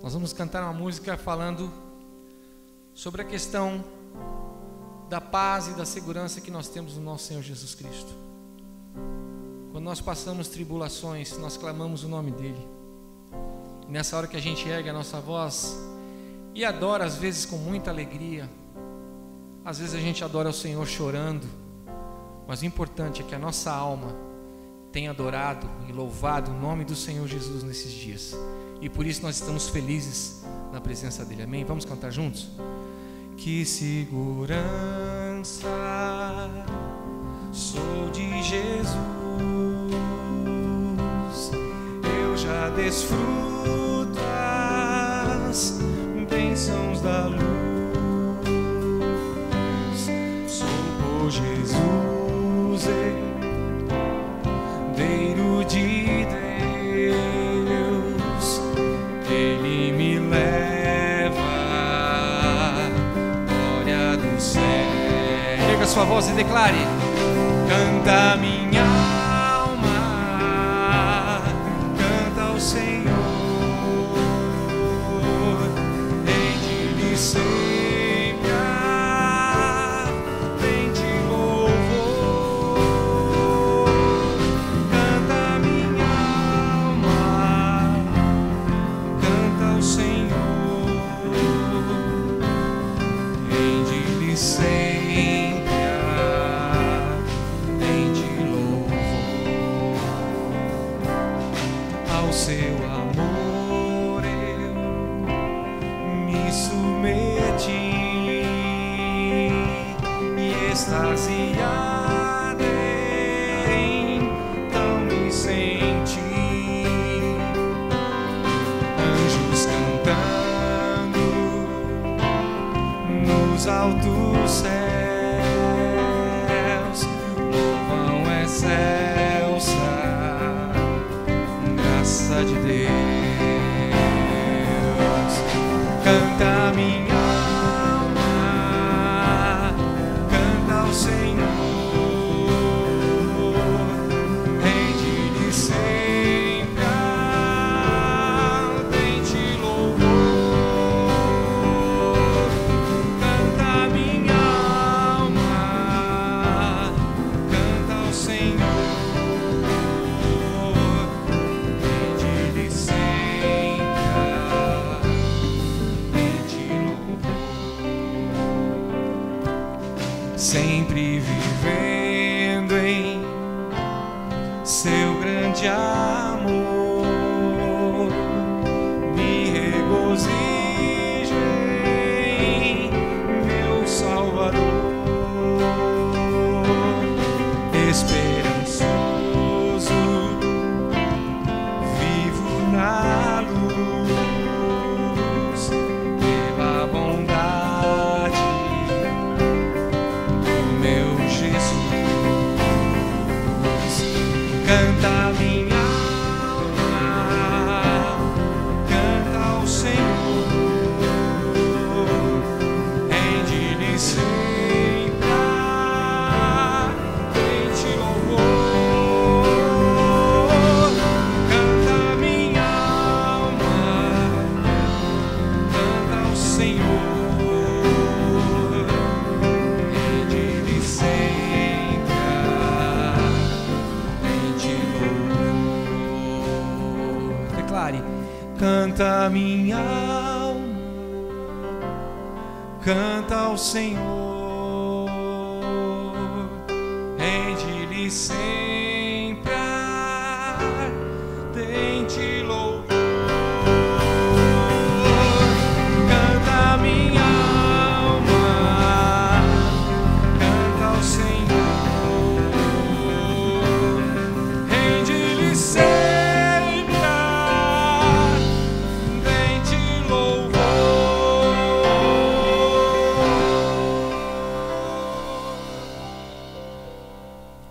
Nós vamos cantar uma música falando sobre a questão da paz e da segurança que nós temos no nosso Senhor Jesus Cristo. Quando nós passamos tribulações, nós clamamos o nome dEle. E nessa hora que a gente ergue a nossa voz e adora, às vezes com muita alegria, às vezes a gente adora o Senhor chorando, mas o importante é que a nossa alma tenha adorado e louvado o nome do Senhor Jesus nesses dias. E por isso nós estamos felizes na presença dEle. Amém? Vamos cantar juntos? Que segurança sou de Jesus, eu já desfruto as bênçãos da luz. Sou por Jesus herdeiro de Deus, Ele me leva à glória do céu. Erga sua voz e declare: canta minha alma, canta ao Senhor, rende-lhe sempre ardente louvor. Canta minha alma, canta ao Senhor, rende-lhe sempre ardente louvor. Ao seu amor eu me submeti e extasiado então me senti. Anjos cantando nos altos céus, louvam excelsa graça de Deus. Canta minha alma, canta ao Senhor, rende-lhe sempre ardente louvor. Canta minha alma, canta ao Senhor, rende-lhe sempre ardente louvor. Sempre vivendo em seu grande amor, me regozijo em meu Salvador. Esperançoso vivo na luz pela bondade do meu Jesus. Canta minha alma, canta ao Senhor, rende-lhe sempre ardente louvor. Canta minha alma, canta ao Senhor, rende-lhe sempre ardente louvor. Declare: canta minha alma, canta ao Senhor, rende-lhe sempre ardente louvor. Canta minha alma, canta ao Senhor, rende-lhe sempre ardente louvor.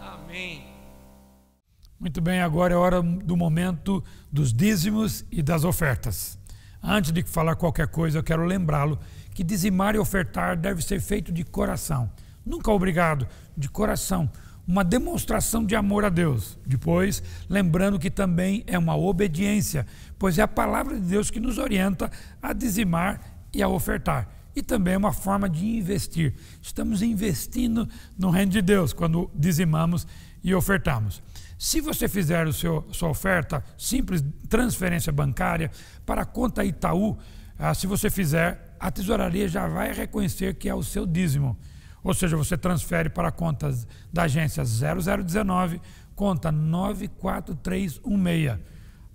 Amém. Muito bem, agora é hora do momento dos dízimos e das ofertas. Antes de falar qualquer coisa, eu quero lembrá-lo que dizimar e ofertar deve ser feito de coração. Nunca obrigado, de coração. uma demonstração de amor a Deus. Depois, lembrando que também é uma obediência, pois é a palavra de Deus que nos orienta a dizimar e a ofertar. E também é uma forma de investir. Estamos investindo no reino de Deus quando dizimamos e ofertamos. Se você fizer sua oferta, simples transferência bancária para a conta Itaú, se você fizer, a tesouraria já vai reconhecer que é o seu dízimo. Ou seja, você transfere para a conta da agência 0019, conta 94316.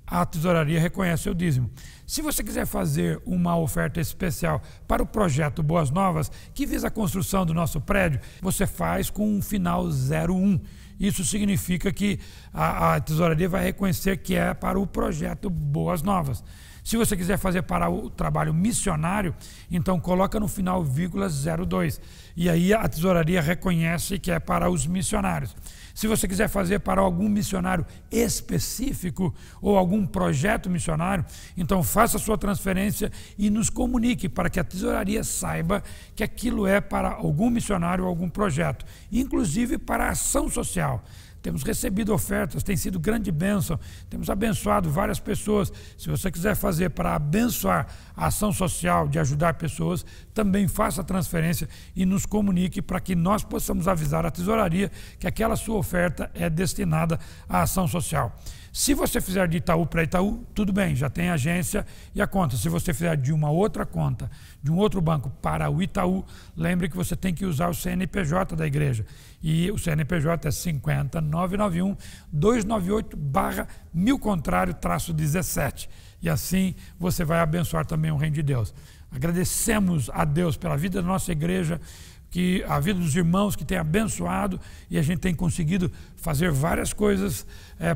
A tesouraria reconhece o dízimo. Se você quiser fazer uma oferta especial para o projeto Boas Novas, que visa a construção do nosso prédio, você faz com um final 01. Isso significa que a tesouraria vai reconhecer que é para o projeto Boas Novas. Se você quiser fazer para o trabalho missionário, então coloca no final vírgula 02. E aí a tesouraria reconhece que é para os missionários. Se você quiser fazer para algum missionário específico ou algum projeto missionário, então faça a sua transferência e nos comunique para que a tesouraria saiba que aquilo é para algum missionário ou algum projeto, inclusive para a ação social. Temos recebido ofertas, tem sido grande bênção, temos abençoado várias pessoas. Se você quiser fazer para abençoar a ação social, de ajudar pessoas, também faça a transferência e nos comunique para que nós possamos avisar a tesouraria que aquela sua oferta é destinada à ação social. Se você fizer de Itaú para Itaú, tudo bem, já tem a agência e a conta. Se você fizer de uma outra conta, de um outro banco para o Itaú, lembre que você tem que usar o CNPJ da igreja. E o CNPJ é 50991-298/1000-17. E assim você vai abençoar também o reino de Deus. Agradecemos a Deus pela vida da nossa igreja, que a vida dos irmãos que tem abençoado e a gente tem conseguido fazer várias coisas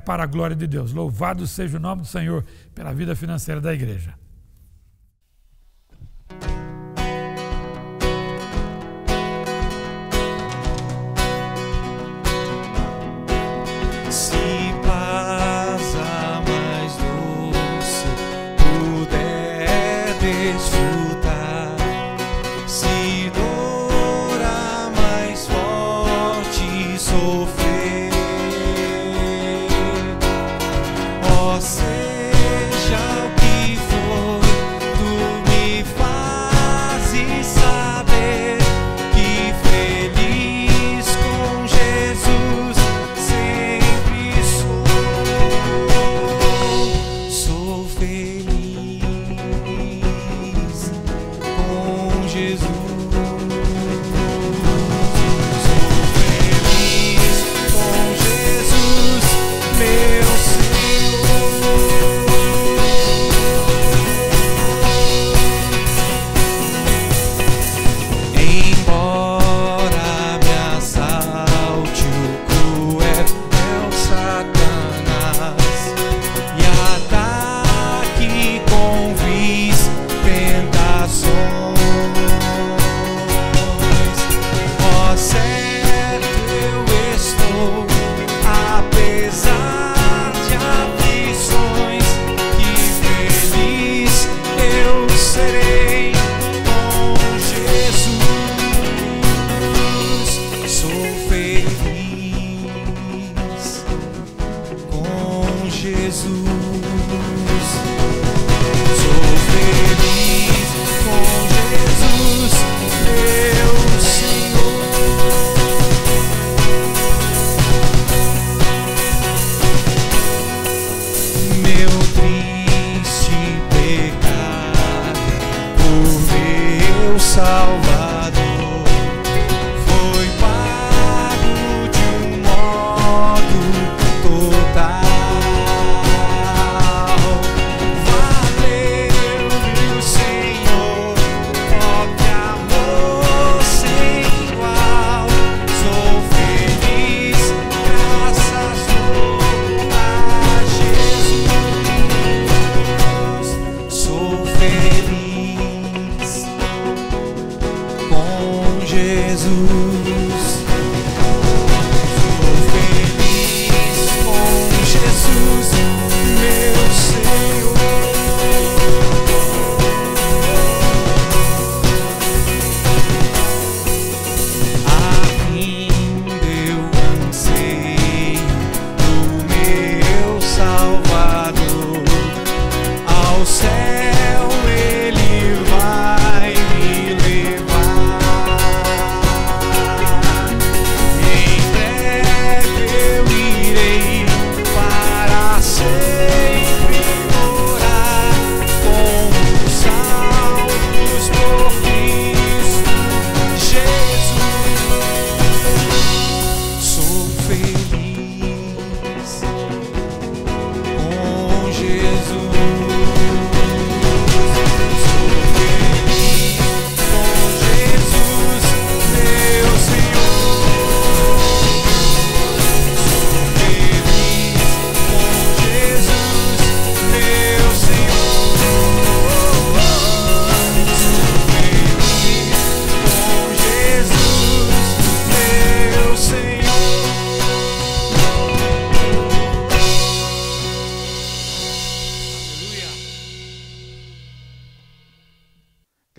para a glória de Deus. Louvado seja o nome do Senhor pela vida financeira da igreja. Se passa mais doce, puder desfrutar, se dor a mais forte sofrer, ó, seja o que for, tu me fazes saber que feliz com Jesus sempre sou feliz com Jesus.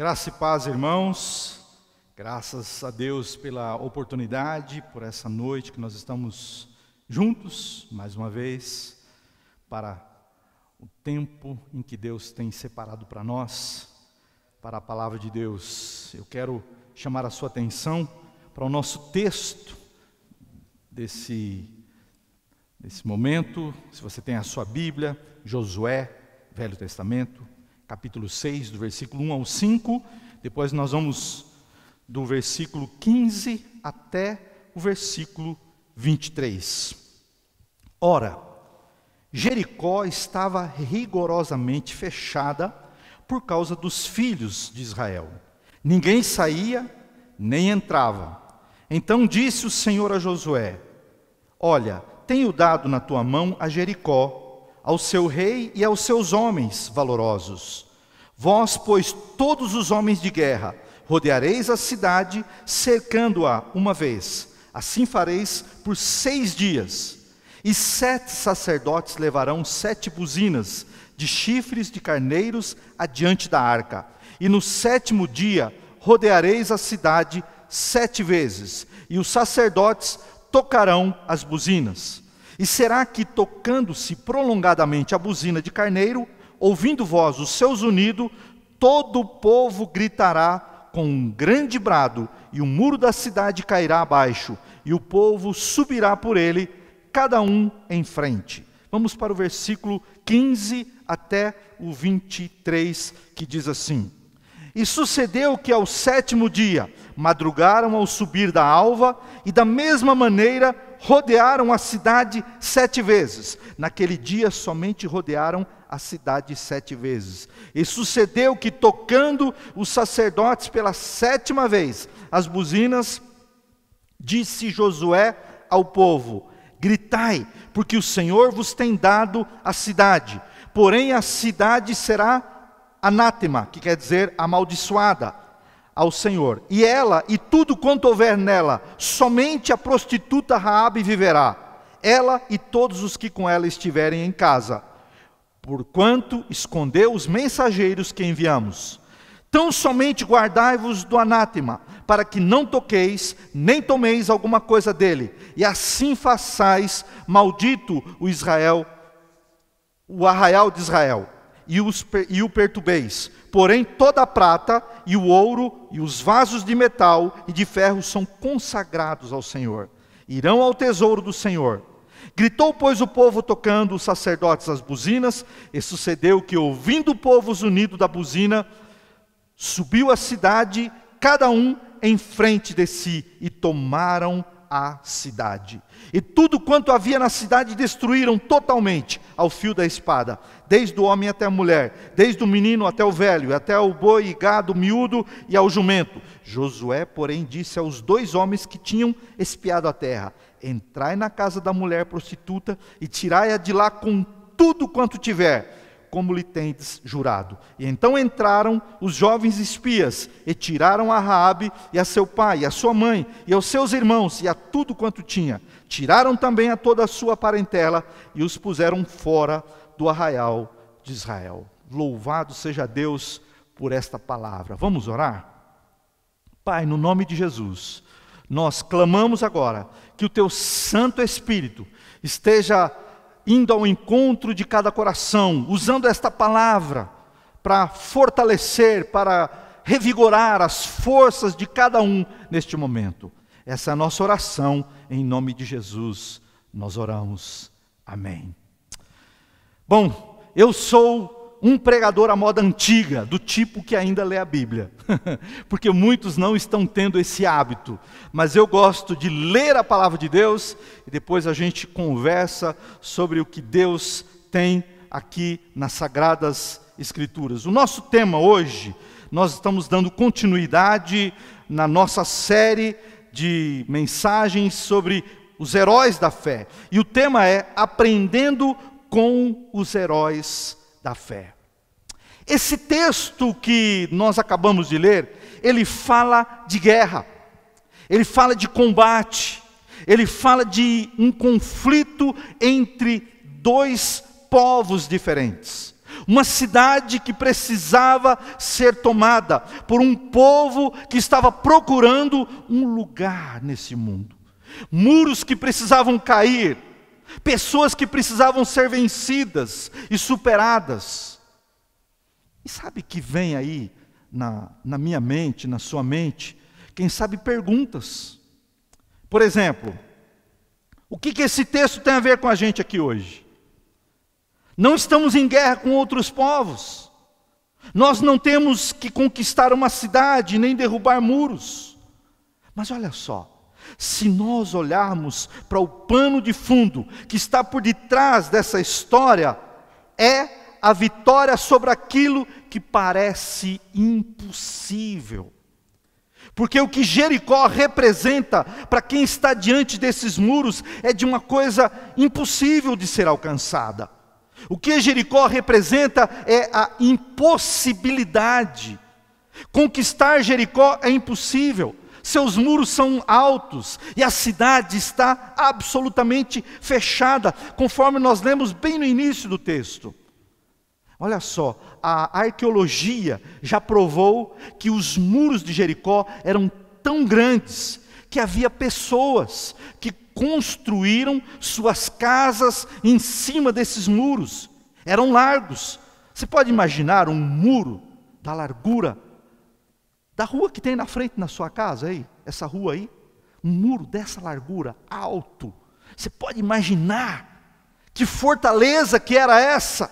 Graça e paz, irmãos. Graças a Deus pela oportunidade, por essa noite que nós estamos juntos, mais uma vez, para o tempo em que Deus tem separado para nós, para a palavra de Deus. Eu quero chamar a sua atenção para o nosso texto desse momento. Se você tem a sua Bíblia, Josué, Velho Testamento, capítulo 6, do versículo 1 ao 5, depois nós vamos do versículo 15 até o versículo 23. Ora, Jericó estava rigorosamente fechada por causa dos filhos de Israel. Ninguém saía, nem entrava. Então disse o Senhor a Josué: olha, tenho dado na tua mão a Jericó, ao seu rei e aos seus homens valorosos. Vós, pois, todos os homens de guerra, rodeareis a cidade, cercando-a uma vez. Assim fareis por 6 dias. E 7 sacerdotes levarão 7 buzinas de chifres de carneiros adiante da arca. E no 7º dia rodeareis a cidade 7 vezes. E os sacerdotes tocarão as buzinas. E será que, tocando-se prolongadamente a buzina de carneiro, ouvindo vós o seu zunido, todo o povo gritará com um grande brado, e o muro da cidade cairá abaixo, e o povo subirá por ele, cada um em frente. Vamos para o versículo 15 até o 23, que diz assim: E sucedeu que ao 7º dia, madrugaram ao subir da alva, e da mesma maneira rodearam a cidade 7 vezes. Naquele dia somente rodearam a cidade 7 vezes. E sucedeu que, tocando os sacerdotes pela 7ª vez as buzinas, disse Josué ao povo: gritai, porque o Senhor vos tem dado a cidade. Porém a cidade será anátema, que quer dizer amaldiçoada ao Senhor. E ela e tudo quanto houver nela, somente a prostituta Raabe viverá, ela e todos os que com ela estiverem em casa, porquanto escondeu os mensageiros que enviamos. Tão somente guardai-vos do anátema, para que não toqueis, nem tomeis alguma coisa dele, e assim façais maldito o arraial de Israel, e o perturbeis. Porém toda a prata e o ouro e os vasos de metal e de ferro são consagrados ao Senhor. Irão ao tesouro do Senhor. Gritou, pois, o povo, tocando os sacerdotes as buzinas, e sucedeu que, ouvindo o povo o zunido da buzina, subiu a cidade, cada um em frente de si, e tomaram a cidade. E tudo quanto havia na cidade destruíram totalmente, ao fio da espada, desde o homem até a mulher, desde o menino até o velho, até o boi e gado miúdo e ao jumento. Josué, porém, disse aos 2 homens que tinham espiado a terra: entrai na casa da mulher prostituta e tirai-a de lá com tudo quanto tiver, como lhe tendes jurado. E então entraram os jovens espias, e tiraram a Raabe, e a seu pai, e a sua mãe, e aos seus irmãos, e a tudo quanto tinha. Tiraram também a toda a sua parentela, e os puseram fora do arraial de Israel. Louvado seja Deus por esta palavra. Vamos orar? Pai, no nome de Jesus, nós clamamos agora que o Teu Santo Espírito esteja indo ao encontro de cada coração, usando esta palavra para fortalecer, para revigorar as forças de cada um neste momento. Essa é a nossa oração, em nome de Jesus nós oramos. Amém. Bom, eu sou um pregador à moda antiga, do tipo que ainda lê a Bíblia, porque muitos não estão tendo esse hábito, mas eu gosto de ler a palavra de Deus, e depois a gente conversa sobre o que Deus tem aqui nas Sagradas Escrituras. O nosso tema hoje, nós estamos dando continuidade na nossa série de mensagens sobre os heróis da fé, e o tema é Aprendendo com os Heróis da Fé. Esse texto que nós acabamos de ler, ele fala de guerra, ele fala de combate, ele fala de um conflito entre 2 povos diferentes. Uma cidade que precisava ser tomada por um povo que estava procurando um lugar nesse mundo. Muros que precisavam cair, pessoas que precisavam ser vencidas e superadas. E sabe que vem aí na minha mente, na sua mente, quem sabe perguntas. Por exemplo, o que esse texto tem a ver com a gente aqui hoje? Não estamos em guerra com outros povos. Nós não temos que conquistar uma cidade, nem derrubar muros. Mas olha só, se nós olharmos para o pano de fundo que está por detrás dessa história, é a vitória sobre aquilo que parece impossível. Porque o que Jericó representa para quem está diante desses muros é de uma coisa impossível de ser alcançada. O que Jericó representa é a impossibilidade. Conquistar Jericó é impossível. Seus muros são altos e a cidade está absolutamente fechada, conforme nós lemos bem no início do texto. Olha só, a arqueologia já provou que os muros de Jericó eram tão grandes que havia pessoas que construíram suas casas em cima desses muros. Eram largos. Você pode imaginar um muro da largura da rua que tem na frente na sua casa aí, essa rua aí, um muro dessa largura, alto. Você pode imaginar que fortaleza que era essa?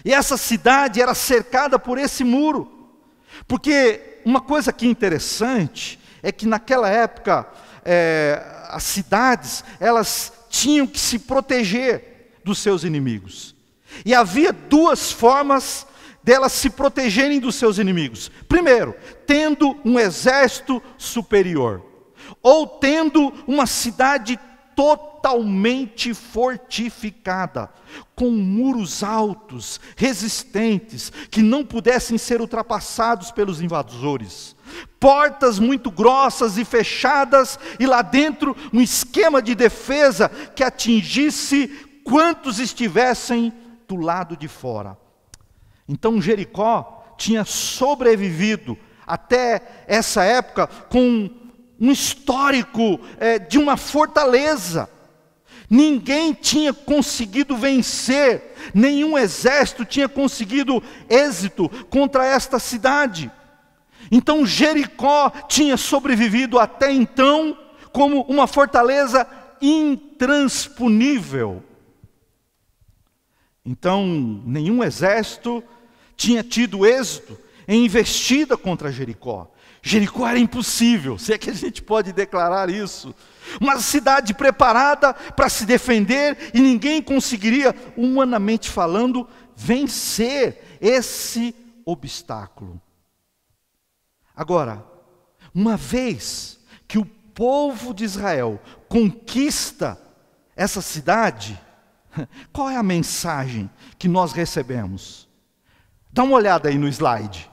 E essa cidade era cercada por esse muro. Porque uma coisa aqui interessante é que naquela época as cidades, elas tinham que se proteger dos seus inimigos. E havia duas formas delas se protegerem dos seus inimigos. Primeiro, tendo um exército superior, ou tendo uma cidade totalmente fortificada, com muros altos, resistentes, que não pudessem ser ultrapassados pelos invasores. Portas muito grossas e fechadas, e lá dentro um esquema de defesa que atingisse quantos estivessem do lado de fora. Então Jericó tinha sobrevivido até essa época com um histórico de uma fortaleza. Ninguém tinha conseguido vencer, nenhum exército tinha conseguido êxito contra esta cidade. Então Jericó tinha sobrevivido até então como uma fortaleza intransponível. Então nenhum exército tinha tido êxito em investida contra Jericó. Jericó era impossível, se é que a gente pode declarar isso. Uma cidade preparada para se defender e ninguém conseguiria, humanamente falando, vencer esse obstáculo. Agora, uma vez que o povo de Israel conquista essa cidade, qual é a mensagem que nós recebemos? Dá uma olhada aí no slide.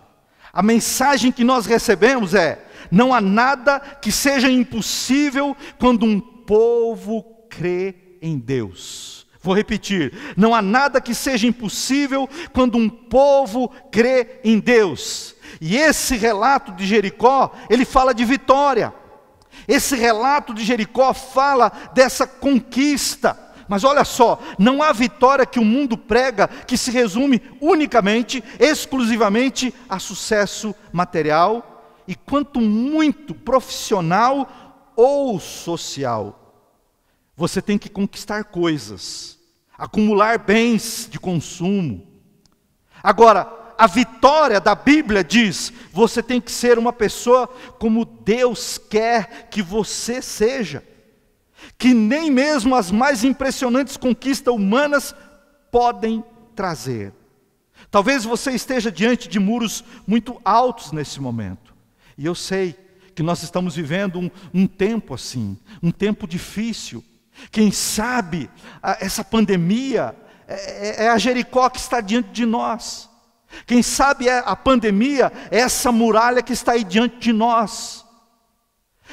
A mensagem que nós recebemos é: não há nada que seja impossível quando um povo crê em Deus. Vou repetir: não há nada que seja impossível quando um povo crê em Deus. E esse relato de Jericó, ele fala de vitória. Esse relato de Jericó fala dessa conquista. Mas olha só, não há vitória que o mundo prega que se resume unicamente, exclusivamente a sucesso material e quanto muito profissional ou social. Você tem que conquistar coisas, acumular bens de consumo. Agora, a vitória da Bíblia diz: você tem que ser uma pessoa como Deus quer que você seja. Que nem mesmo as mais impressionantes conquistas humanas podem trazer. Talvez você esteja diante de muros muito altos nesse momento. E eu sei que nós estamos vivendo um tempo assim, um tempo difícil. Quem sabe essa pandemia é a Jericó que está diante de nós. Quem sabe a pandemia é essa muralha que está aí diante de nós.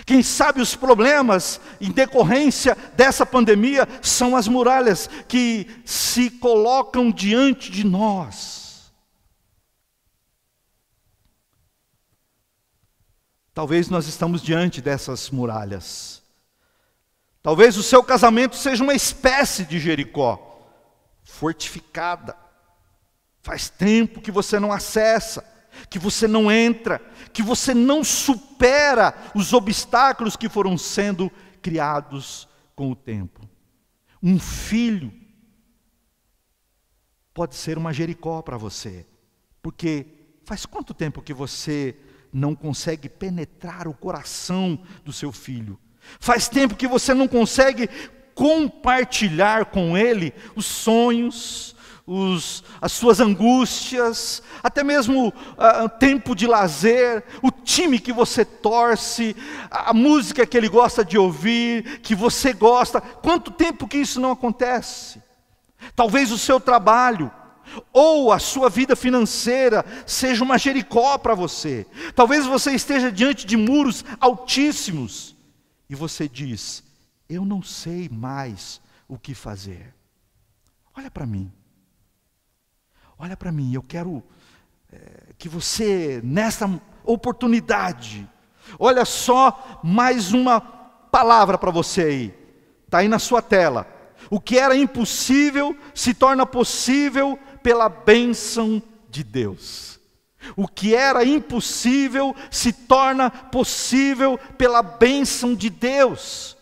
Quem sabe os problemas em decorrência dessa pandemia são as muralhas que se colocam diante de nós. Talvez nós estamos diante dessas muralhas. Talvez o seu casamento seja uma espécie de Jericó, fortificada. Faz tempo que você não acessa, que você não entra, que você não supera os obstáculos que foram sendo criados com o tempo. Um filho pode ser uma Jericó para você, porque faz quanto tempo que você não consegue penetrar o coração do seu filho? Faz tempo que você não consegue compartilhar com ele os sonhos, as suas angústias, até mesmo tempo de lazer, o time que você torce, a música que ele gosta de ouvir, que você gosta. Quanto tempo que isso não acontece? Talvez o seu trabalho ou a sua vida financeira seja uma Jericó para você. Talvez você esteja diante de muros altíssimos e você diz: eu não sei mais o que fazer. Olha para mim. Olha para mim, eu quero que você, nesta oportunidade, olha só mais uma palavra para você aí. Está aí na sua tela. O que era impossível se torna possível pela bênção de Deus. O que era impossível se torna possível pela bênção de Deus.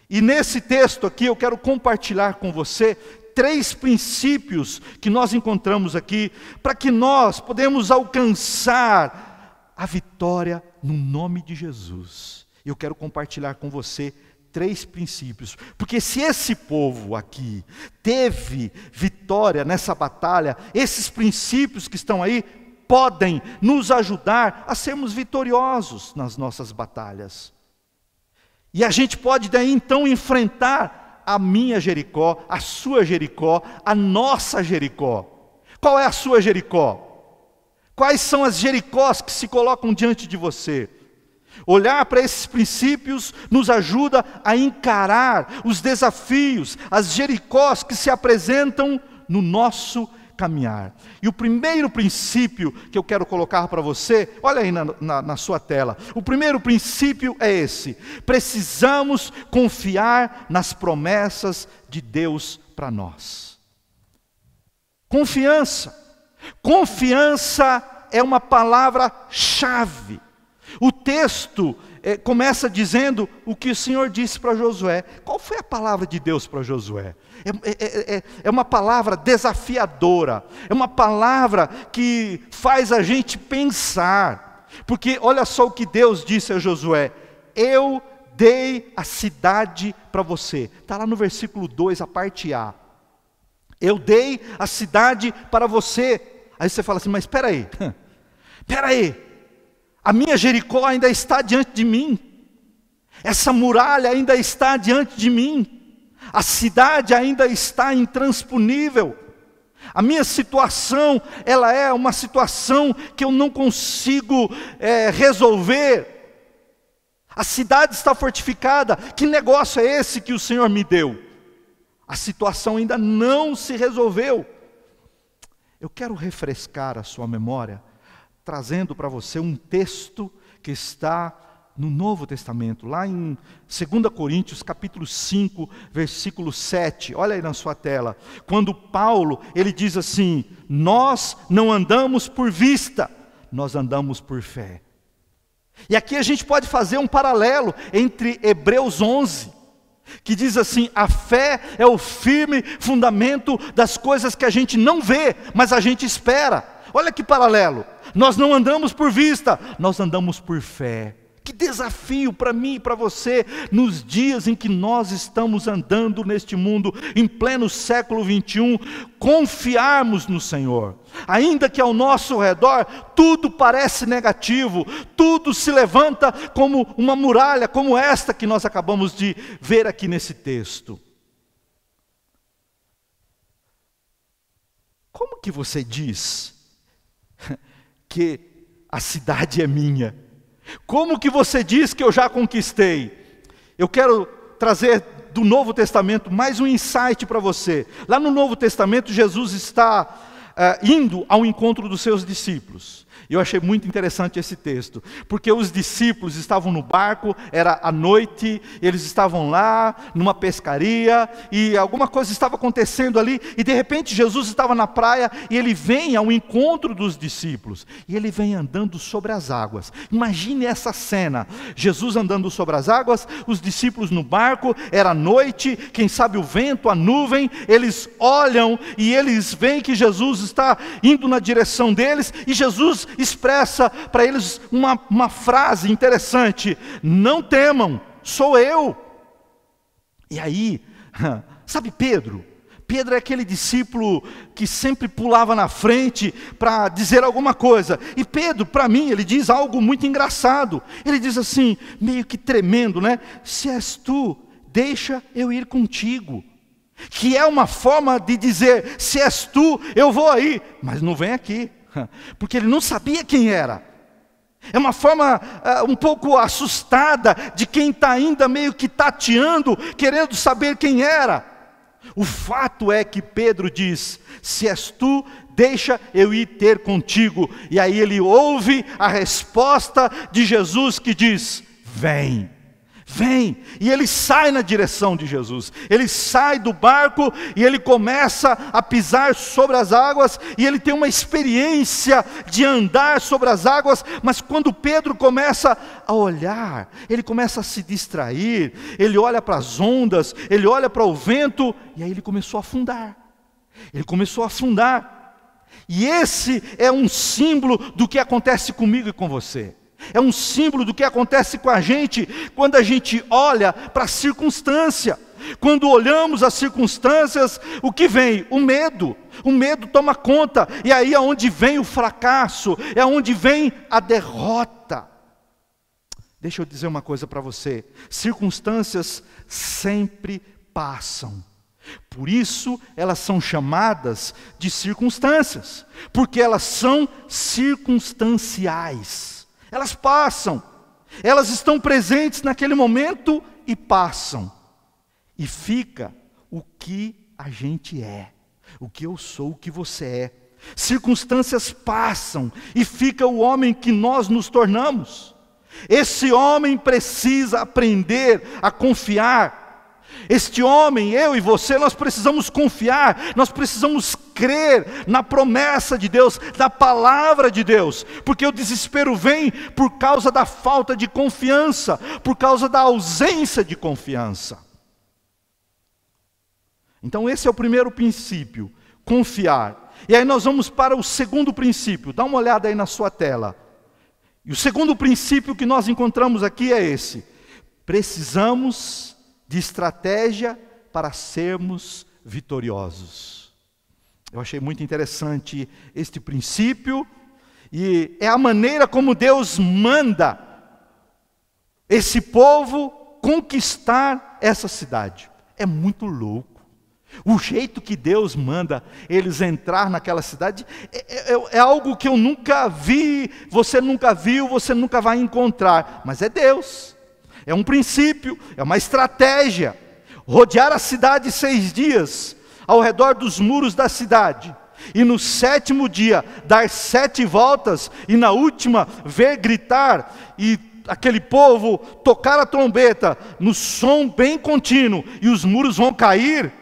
E nesse texto aqui eu quero compartilhar com você 3 princípios que nós encontramos aqui, para que nós podemos alcançar a vitória no nome de Jesus. Eu quero compartilhar com você 3 princípios, porque se esse povo aqui teve vitória nessa batalha, esses princípios que estão aí podem nos ajudar a sermos vitoriosos nas nossas batalhas. E a gente pode daí então enfrentar a minha Jericó, a sua Jericó, a nossa Jericó. Qual é a sua Jericó? Quais são as Jericós que se colocam diante de você? Olhar para esses princípios nos ajuda a encarar os desafios, as Jericós que se apresentam no nosso caminhar. E o primeiro princípio que eu quero colocar para você, olha aí na sua tela. O primeiro princípio é esse: precisamos confiar nas promessas de Deus para nós. Confiança. Confiança é uma palavra-chave. O texto começa dizendo o que o Senhor disse para Josué. Qual foi a palavra de Deus para Josué? É uma palavra desafiadora, é uma palavra que faz a gente pensar, porque olha só o que Deus disse a Josué: eu dei a cidade para você. Está lá no versículo 2, a parte A. Eu dei a cidade para você. Aí você fala assim: mas espera aí, a minha Jericó ainda está diante de mim, essa muralha ainda está diante de mim, a cidade ainda está intransponível, a minha situação, ela é uma situação que eu não consigo resolver, a cidade está fortificada. Que negócio é esse que o Senhor me deu? A situação ainda não se resolveu. Eu quero refrescar a sua memória, trazendo para você um texto que está no Novo Testamento, lá em 2 Coríntios, capítulo 5, versículo 7, olha aí na sua tela, quando Paulo, ele diz assim: nós não andamos por vista, nós andamos por fé. E aqui a gente pode fazer um paralelo entre Hebreus 11, que diz assim: a fé é o firme fundamento das coisas que a gente não vê, mas a gente espera. Olha que paralelo, nós não andamos por vista, nós andamos por fé. Que desafio para mim e para você, nos dias em que nós estamos andando neste mundo, em pleno século 21, confiarmos no Senhor. Ainda que ao nosso redor tudo parece negativo, tudo se levanta como uma muralha, como esta que nós acabamos de ver aqui nesse texto. Como que você diz que a cidade é minha? Como que você diz que eu já conquistei? Eu quero trazer do Novo Testamento mais um insight para você. Lá no Novo Testamento, Jesus está indo ao encontro dos seus discípulos. E eu achei muito interessante esse texto, porque os discípulos estavam no barco, era à noite, eles estavam lá, numa pescaria, e alguma coisa estava acontecendo ali, e de repente Jesus estava na praia, e ele vem ao encontro dos discípulos, e ele vem andando sobre as águas. Imagine essa cena, Jesus andando sobre as águas, os discípulos no barco, era noite, quem sabe o vento, a nuvem, eles olham, e eles veem que Jesus está indo na direção deles, e Jesus expressa para eles uma frase interessante: não temam, sou eu. E aí, sabe Pedro? Pedro é aquele discípulo que sempre pulava na frente para dizer alguma coisa. E Pedro, para mim, ele diz algo muito engraçado. Ele diz assim, meio que tremendo, né? Se és tu, deixa eu ir contigo. Que é uma forma de dizer, se és tu, eu vou aí, mas não vem aqui. Porque ele não sabia quem era. É uma forma um pouco assustada de quem está ainda meio que tateando, querendo saber quem era. O fato é que Pedro diz, se és tu, deixa eu ir ter contigo. E aí ele ouve a resposta de Jesus que diz, vem. Vem, e ele sai na direção de Jesus, ele sai do barco e ele começa a pisar sobre as águas, e ele tem uma experiência de andar sobre as águas, mas quando Pedro começa a olhar, ele começa a se distrair, ele olha para as ondas, ele olha para o vento, e aí ele começou a afundar, e esse é um símbolo do que acontece comigo e com você. É um símbolo do que acontece com a gente quando a gente olha para a circunstância. Quando olhamos as circunstâncias, o que vem? O medo. O medo toma conta. E aí é onde vem o fracasso, é onde vem a derrota. Deixa eu dizer uma coisa para você. Circunstâncias sempre passam. Por isso elas são chamadas de circunstâncias. Porque elas são circunstanciais. Elas passam, elas estão presentes naquele momento e passam. E fica o que a gente é, o que eu sou, o que você é. Circunstâncias passam e fica o homem que nós nos tornamos. Esse homem precisa aprender a confiar. Este homem, eu e você, nós precisamos confiar, nós precisamos crer na promessa de Deus, na palavra de Deus, porque o desespero vem por causa da falta de confiança, por causa da ausência de confiança. Então esse é o primeiro princípio, confiar. E aí nós vamos para o segundo princípio, dá uma olhada aí na sua tela. E o segundo princípio que nós encontramos aqui é esse: precisamos de estratégia para sermos vitoriosos. Eu achei muito interessante este princípio, e é a maneira como Deus manda esse povo conquistar essa cidade. É muito louco. O jeito que Deus manda eles entrar naquela cidade é algo que eu nunca vi, você nunca viu, você nunca vai encontrar, mas é Deus. É um princípio, é uma estratégia. Rodear a cidade 6 dias, ao redor dos muros da cidade. E no 7º dia, dar 7 voltas, e na última, ver gritar, e aquele povo tocar a trombeta, no som bem contínuo, e os muros vão cair.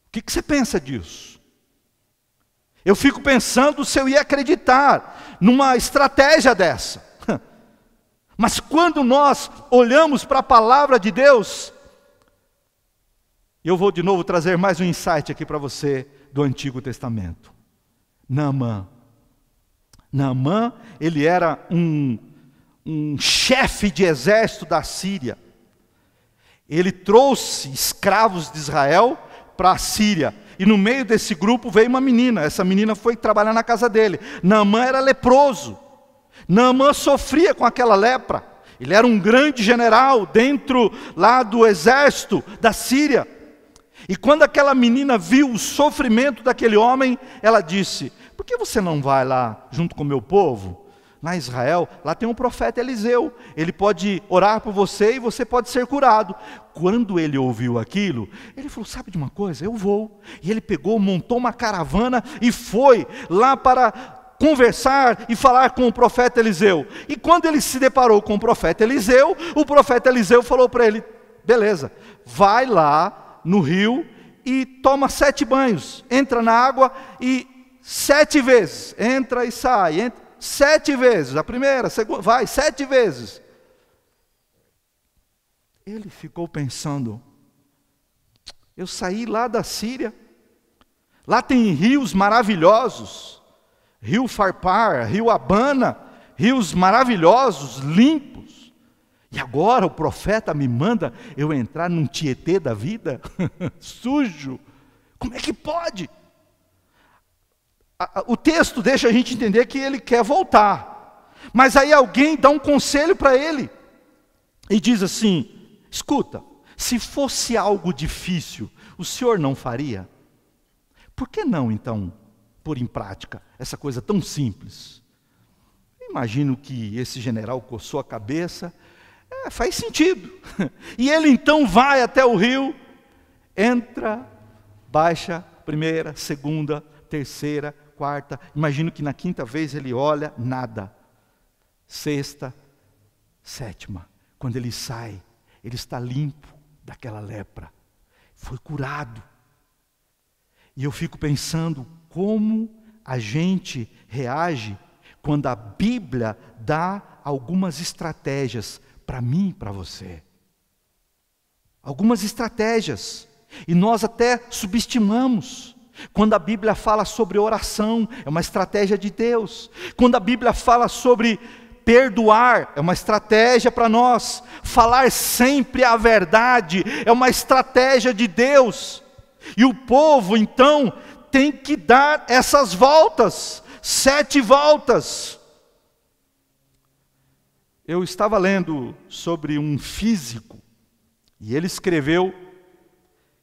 O que você pensa disso? Eu fico pensando se eu ia acreditar numa estratégia dessa. Mas quando nós olhamos para a palavra de Deus, eu vou de novo trazer mais um insight aqui para você do Antigo Testamento. Naamã, ele era um chefe de exército da Síria. Ele trouxe escravos de Israel para a Síria. E no meio desse grupo veio uma menina. Essa menina foi trabalhar na casa dele. Naamã era leproso. Naamã sofria com aquela lepra. Ele era um grande general dentro lá do exército da Síria. E quando aquela menina viu o sofrimento daquele homem, ela disse: por que você não vai lá junto com o meu povo? lá em Israel, lá tem um profeta Eliseu, ele pode orar por você e você pode ser curado. Quando ele ouviu aquilo, ele falou, sabe de uma coisa, eu vou. E ele pegou, montou uma caravana e foi lá para conversar e falar com o profeta Eliseu. E quando ele se deparou com o profeta Eliseu falou para ele, beleza, vai lá no rio e toma 7 banhos, entra na água e 7 vezes, entra e sai, 7 vezes, a primeira, a segunda, vai 7 vezes. Ele ficou pensando, eu saí lá da Síria, lá tem rios maravilhosos, rio Farpar, rio Abana, rios maravilhosos, limpos, e agora o profeta me manda eu entrar num Tietê da vida, sujo, como é que pode? O texto deixa a gente entender que ele quer voltar, mas aí alguém dá um conselho para ele, e diz assim, escuta, se fosse algo difícil, o senhor não faria? Por que não então pôr em prática essa coisa tão simples? Imagino que esse general coçou a cabeça, faz sentido, e ele então vai até o rio, entra, baixa, primeira, segunda, terceira, quarta, imagino que na 5ª vez ele olha, nada, 6ª, 7ª, quando ele sai, ele está limpo daquela lepra, foi curado. E eu fico pensando como a gente reage quando a Bíblia dá algumas estratégias para mim e para você. Algumas estratégias, e nós até subestimamos. Quando a Bíblia fala sobre oração, é uma estratégia de Deus. Quando a Bíblia fala sobre perdoar, é uma estratégia para nós. Falar sempre a verdade, é uma estratégia de Deus. E o povo, então, tem que dar essas voltas, 7 voltas. Eu estava lendo sobre um físico, e ele escreveu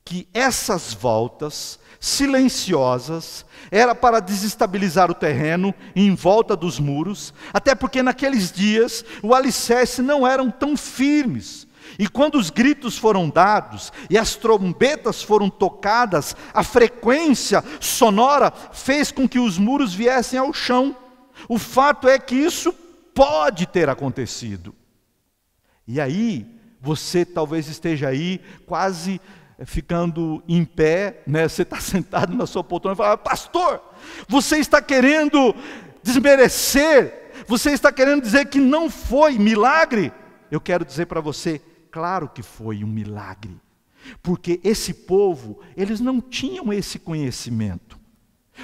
que essas voltas silenciosas era para desestabilizar o terreno em volta dos muros, até porque naqueles dias o alicerce não eram tão firmes, e quando os gritos foram dados e as trombetas foram tocadas, a frequência sonora fez com que os muros viessem ao chão. O fato é que isso pode ter acontecido. E aí, você talvez esteja aí quase ficando em pé, né? Você está sentado na sua poltrona e fala, pastor, você está querendo desmerecer, você está querendo dizer que não foi milagre? Eu quero dizer para você, claro que foi um milagre, porque esse povo, eles não tinham esse conhecimento,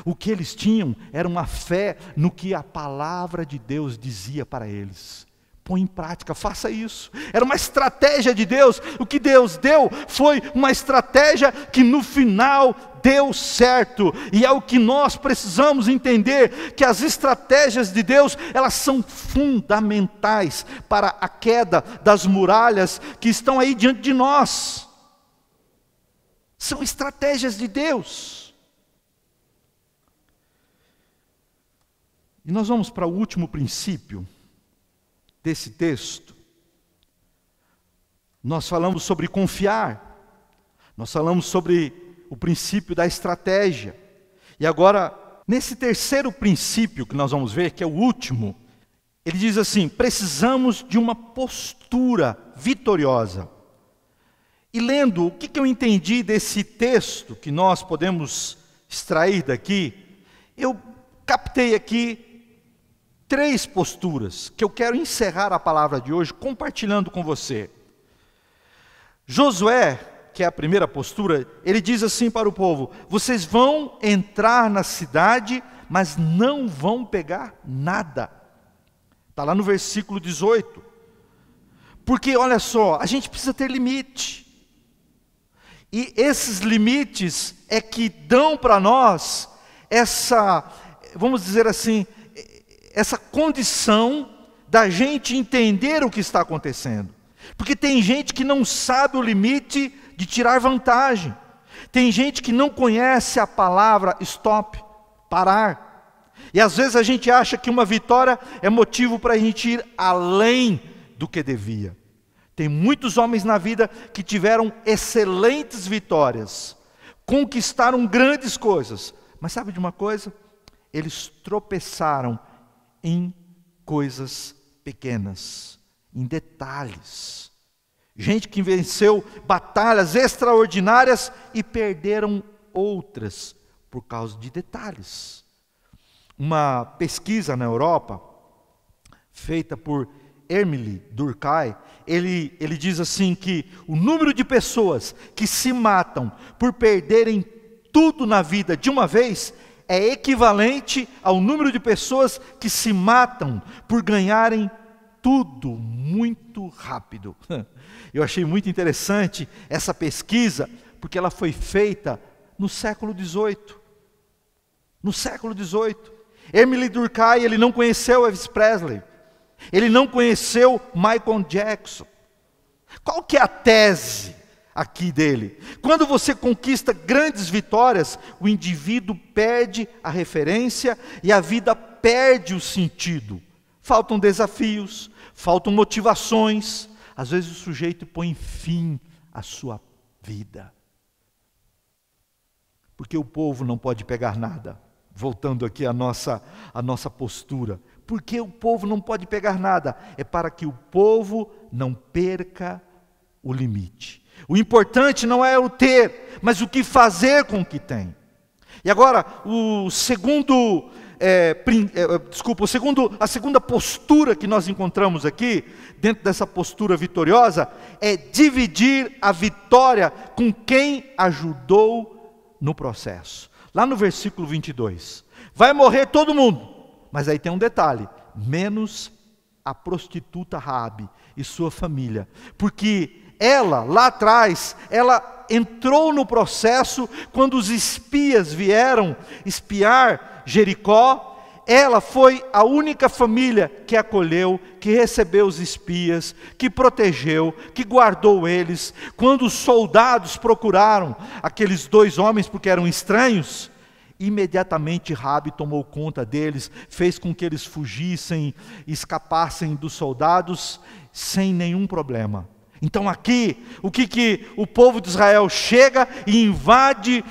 o que eles tinham era uma fé no que a palavra de Deus dizia para eles. Põe em prática, faça isso. Era uma estratégia de Deus. O que Deus deu foi uma estratégia que no final deu certo. E é o que nós precisamos entender, que as estratégias de Deus, elas são fundamentais para a queda das muralhas que estão aí diante de nós. São estratégias de Deus. E nós vamos para o último princípio desse texto. Nós falamos sobre confiar, nós falamos sobre o princípio da estratégia, e agora, nesse terceiro princípio que nós vamos ver, que é o último, ele diz assim, precisamos de uma postura vitoriosa. E lendo, o que eu entendi desse texto, que nós podemos extrair daqui, eu captei aqui 3 posturas, que eu quero encerrar a palavra de hoje compartilhando com você. Josué, que é a primeira postura, ele diz assim para o povo, vocês vão entrar na cidade, mas não vão pegar nada. Está lá no versículo 18. Porque olha só, a gente precisa ter limite. E esses limites é que dão para nós essa, vamos dizer assim, essa condição da gente entender o que está acontecendo. Porque tem gente que não sabe o limite de tirar vantagem. Tem gente que não conhece a palavra stop, parar. E às vezes a gente acha que uma vitória é motivo para a gente ir além do que devia. Tem muitos homens na vida que tiveram excelentes vitórias, conquistaram grandes coisas, mas sabe de uma coisa? Eles tropeçaram em coisas pequenas, em detalhes. Gente que venceu batalhas extraordinárias e perderam outras por causa de detalhes. Uma pesquisa na Europa, feita por Émile Durkheim, ele diz assim que o número de pessoas que se matam por perderem tudo na vida de uma vez é equivalente ao número de pessoas que se matam por ganharem tudo muito rápido. Eu achei muito interessante essa pesquisa, porque ela foi feita no século XVIII. No século XVIII. Émile Durkheim, ele não conheceu Elvis Presley. Ele não conheceu Michael Jackson. Qual que é a tese aqui dele? Quando você conquista grandes vitórias, o indivíduo perde a referência e a vida perde o sentido. Faltam desafios, faltam motivações. Às vezes o sujeito põe fim à sua vida. Porque o povo não pode pegar nada. Voltando aqui à nossa postura. Porque o povo não pode pegar nada? É para que o povo não perca o limite. O importante não é o ter, mas o que fazer com o que tem. E agora, a segunda postura que nós encontramos aqui, dentro dessa postura vitoriosa, é dividir a vitória com quem ajudou no processo. Lá no versículo 22, vai morrer todo mundo, mas aí tem um detalhe, menos a prostituta Raabe e sua família, porque ela, lá atrás, ela entrou no processo quando os espias vieram espiar Jericó. Ela foi a única família que acolheu, que recebeu os espias, que protegeu, que guardou eles. Quando os soldados procuraram aqueles 2 homens, porque eram estranhos, imediatamente Raabe tomou conta deles, fez com que eles fugissem, escapassem dos soldados, sem nenhum problema. Então aqui, o que o povo de Israel chega e invade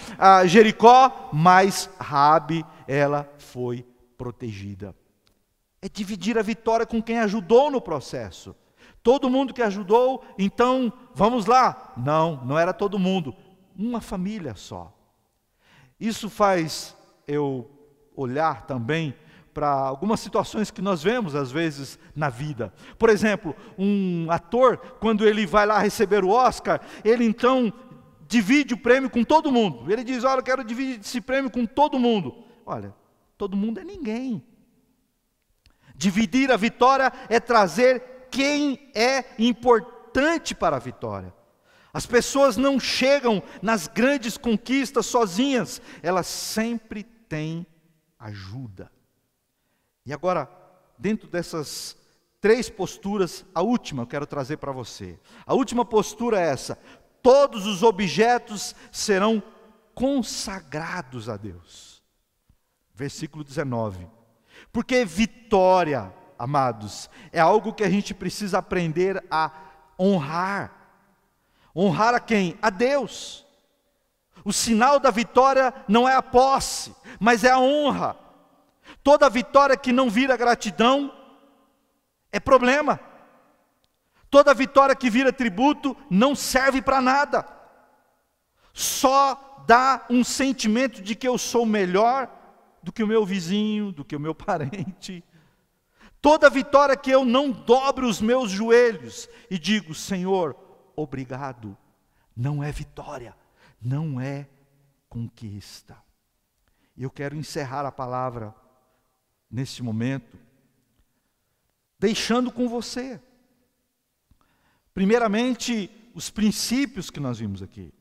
Jericó, mas Raabe, ela foi protegida. É dividir a vitória com quem ajudou no processo. Todo mundo que ajudou, então vamos lá. Não era todo mundo, uma família só. Isso faz eu olhar também para algumas situações que nós vemos às vezes na vida. Por exemplo, um ator, quando ele vai lá receber o Oscar, ele então divide o prêmio com todo mundo. Ele diz, olha, eu quero dividir esse prêmio com todo mundo. Olha, todo mundo é ninguém. Dividir a vitória é trazer quem é importante para a vitória. As pessoas não chegam nas grandes conquistas sozinhas, elas sempre têm ajuda. E agora, dentro dessas 3 posturas, a última eu quero trazer para você. A última postura é essa: todos os objetos serão consagrados a Deus. Versículo 19. Porque vitória, amados, é algo que a gente precisa aprender a honrar. Honrar a quem? A Deus. O sinal da vitória não é a posse, mas é a honra. Toda vitória que não vira gratidão é problema. Toda vitória que vira tributo não serve para nada. Só dá um sentimento de que eu sou melhor do que o meu vizinho, do que o meu parente. Toda vitória que eu não dobro os meus joelhos e digo, Senhor, obrigado, não é vitória, não é conquista. E eu quero encerrar a palavra nesse momento, deixando com você, primeiramente, os princípios que nós vimos aqui,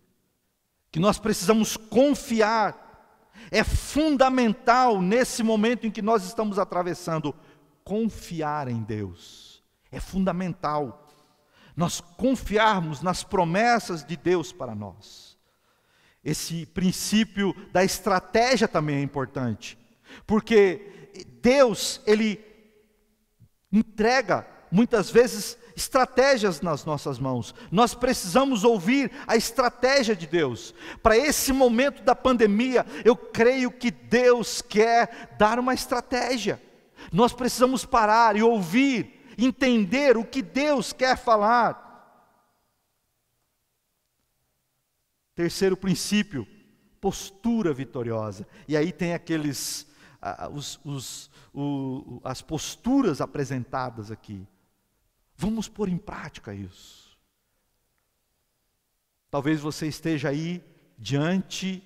que nós precisamos confiar. É fundamental nesse momento em que nós estamos atravessando, confiar em Deus. É fundamental nós confiarmos nas promessas de Deus para nós. Esse princípio da estratégia também é importante, Porque Deus, Ele entrega muitas vezes estratégias nas nossas mãos. Nós precisamos ouvir a estratégia de Deus. Para esse momento da pandemia, eu creio que Deus quer dar uma estratégia. Nós precisamos parar e ouvir, entender o que Deus quer falar. Terceiro princípio, postura vitoriosa. E aí tem aqueles, as posturas apresentadas aqui. Vamos pôr em prática isso. Talvez você esteja aí diante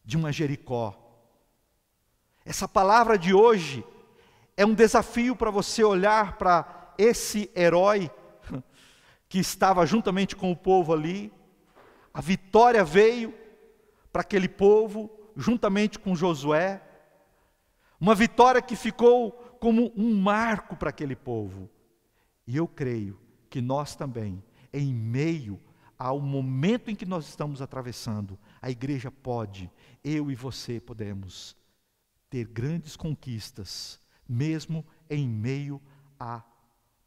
de uma Jericó. Essa palavra de hoje é um desafio para você olhar para esse herói que estava juntamente com o povo ali. A vitória veio para aquele povo, juntamente com Josué. Uma vitória que ficou como um marco para aquele povo. E eu creio que nós também, em meio ao momento em que nós estamos atravessando, a igreja pode, eu e você podemos ter grandes conquistas, mesmo em meio a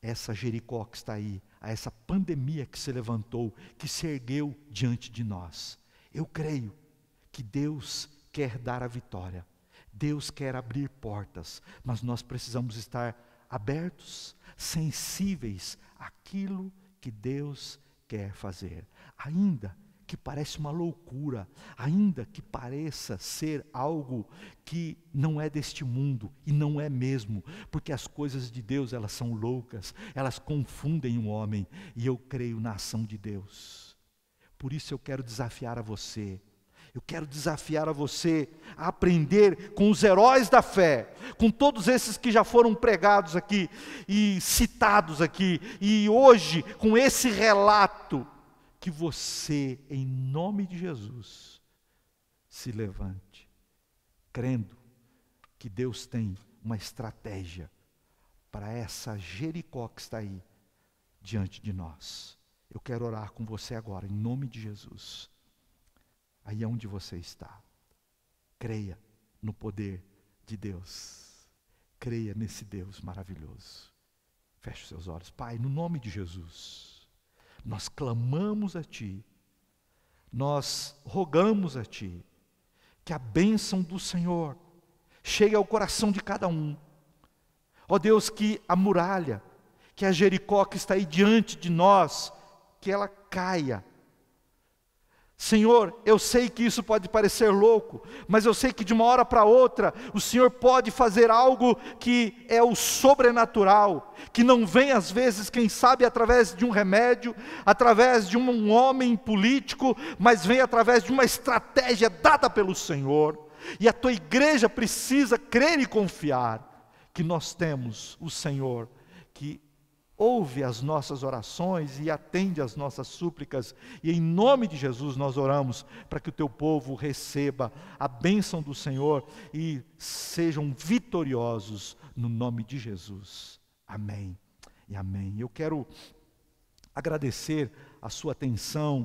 essa Jericó que está aí, a essa pandemia que se levantou, que se ergueu diante de nós. Eu creio que Deus quer dar a vitória, Deus quer abrir portas, mas nós precisamos estar abertos, sensíveis àquilo que Deus quer fazer. Ainda que pareça uma loucura, ainda que pareça ser algo que não é deste mundo, e não é mesmo, porque as coisas de Deus, elas são loucas, elas confundem o homem, e eu creio na ação de Deus. Por isso eu quero desafiar a você, a aprender com os heróis da fé, com todos esses que já foram pregados aqui, e citados aqui, e hoje com esse relato, que você, em nome de Jesus, se levante, crendo que Deus tem uma estratégia para essa Jericó que está aí diante de nós. Eu quero orar com você agora, em nome de Jesus. Aí onde você está, creia no poder de Deus, creia nesse Deus maravilhoso. Feche os seus olhos. Pai, no nome de Jesus, nós clamamos a Ti, nós rogamos a Ti, que a bênção do Senhor chegue ao coração de cada um. Ó Deus, que a muralha, que a Jericó que está aí diante de nós, que ela caia. Senhor, eu sei que isso pode parecer louco, mas eu sei que de uma hora para outra, o Senhor pode fazer algo que é o sobrenatural, que não vem às vezes, quem sabe, através de um remédio, através de um homem político, mas vem através de uma estratégia dada pelo Senhor, e a Tua igreja precisa crer e confiar, que nós temos o Senhor, que ouve as nossas orações e atende as nossas súplicas, e em nome de Jesus nós oramos para que o Teu povo receba a bênção do Senhor e sejam vitoriosos no nome de Jesus. Amém e amém. Eu quero agradecer a sua atenção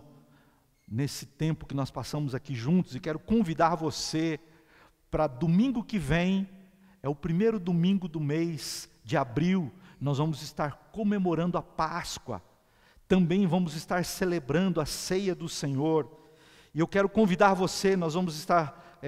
nesse tempo que nós passamos aqui juntos, e quero convidar você para domingo que vem, é o primeiro domingo do mês de abril. Nós vamos estar comemorando a Páscoa, também vamos estar celebrando a ceia do Senhor, e eu quero convidar você, nós vamos estar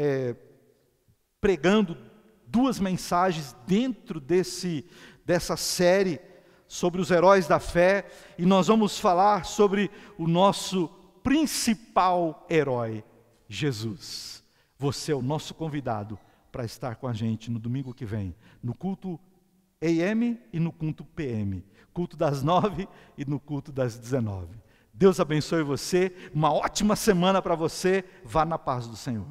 pregando 2 mensagens dentro dessa série sobre os heróis da fé, e nós vamos falar sobre o nosso principal herói, Jesus. Você é o nosso convidado para estar com a gente no domingo que vem, no culto AM e no culto PM, culto das 9 e no culto das 19. Deus abençoe você, uma ótima semana para você, vá na paz do Senhor.